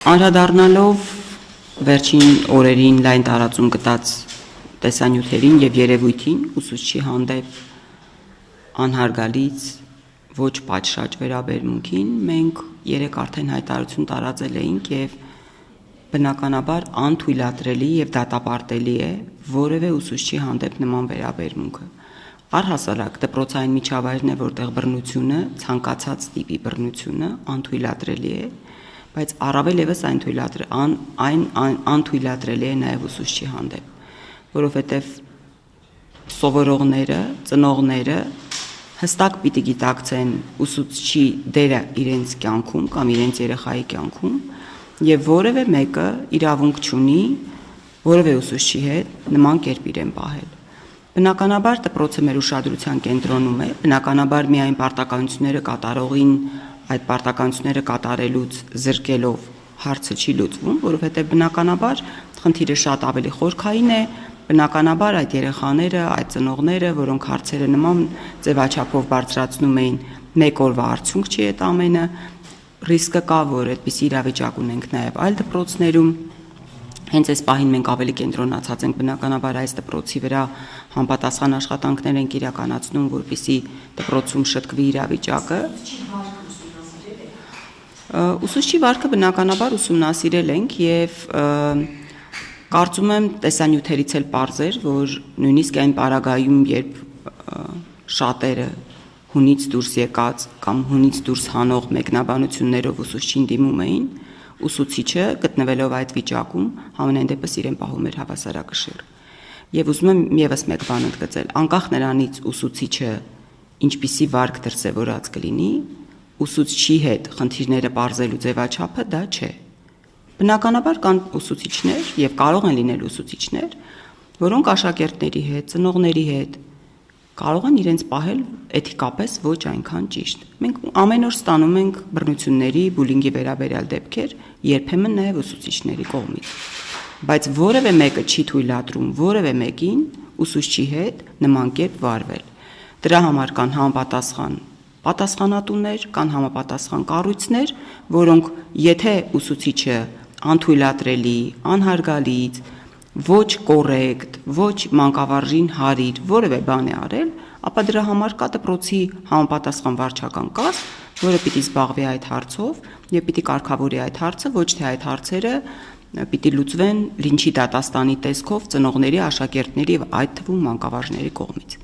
Անդրադառնալով վերջին օրերին լայն տարածում գտած տեսանյութերին եւ երևույթին ուսուցչի հանդեպ անհարգալից ոչ պատշաճ վերաբերմունքին մենք երեք արդեն հայտարարություն տարածել էինք եւ բնականաբար անթույլատրելի եւ դատապարտելի է որևէ ուսուցչի հանդեպ նման վերաբերմունքը առհասարակ դպրոցային միջավայրն է որտեղ բռնությունը ցանկացած տիպի բռնությունը անթույլատրելի է բայց առավել եւս անթույլատրելի է նաեւ ուսուցչի հանդեպ, որովհետեւ սովորողները, ծնողները հստակ պիտի գիտակցեն ուսուցչի դերը իրենց կյանքում կամ իրենց երեխայի կյանքում եւ որևէ մեկը իրավունք չունի որևէ ուսուցչի հետ նման կերպ իրեն պահել։ Բնականաբար դպրոցը մեր ուշադրության կենտրոնում է, բնականաբար միայն պարտականությունները կատարողին այդ պարտականությունները կատարելուց զրկելով հարցը չի լուծվում, որովհետև բնականաբար խնդիրը շատ ավելի խորքային է, բնականաբար այդ երեխաները, այդ ծնողները, որոնք հարցերը նման ձևաչափով բարձրացնում էին, մեկ օրվա արդյունք չի այդ ամենը, ռիսկը կա, որ այդպիսի իրավիճակ ունենք նաև այլ դպրոցներում, հենց այս պահին մենք ավելի կենտրոնացած ենք բնականաբար այս դպրոցի վրա համապատասխան աշխատանքներ ենք իրականացնում, որպեսզի դպրոցում շտկվի իրավիճակը։ Ուսուցչի վարքը բնականաբար ուսումնասիրել ենք եւ կարծում եմ տեսանյութերից էլ պարզ էր, որ նույնիսկ այն պարագայում, երբ շատերը հունից դուրս եկած կամ հունից դուրս հանող մեկնաբանություններով ուսուցչին դիմում էին, ուսուցիչը գտնվելով այդ վիճակում համենայն դեպս իրեն պահում էր հավասարակշիռ։ Եվ ուզում եմ եւս մեկ բան ընդգծել, անկախ նրանից ուսուցիչը ինչպիսի վարք դրսևորած կլինի, ուսուցչի հետ խնդիրները պարզելու ձևաչափը դա չէ։ Բնականաբար կան ուսուցիչներ եւ կարող են լինել ուսուցիչներ, որոնք աշակերտների հետ, ծնողների հետ կարող են իրենց պահել էթիկապես ոչ այնքան ճիշտ։ Մենք ամեն օր ստանում ենք բռնությունների, բուլինգի վերաբերյալ դեպքեր, երբեմն նաեւ ուսուցիչների կողմից։ Բայց որևէ մեկը չի թույլատրում որևէ մեկին ուսուցչի հետ նման կերպ վարվել։ Դրա համար կան համապատասխան պատասխանատուներ, կան համապատասխան կառույցներ, որոնք եթե ուսուցիչը անթույլատրելի, անհարգալից, ոչ կոռեկտ, ոչ մանկավարժին հարիր որևէ բան է արել, ապա դրա համար կա դպրոցի համապատասխան վարչական կազմ, որը պիտի զբաղվի այդ հարցով եւ պիտի կարգավորի այդ հարցը, ոչ թե այդ հարցերը պիտի լուծվեն լինչի դատաստանի տեսքով ծնողների, աշակերտների եւ այդ թվում մանկավարժների կողմից։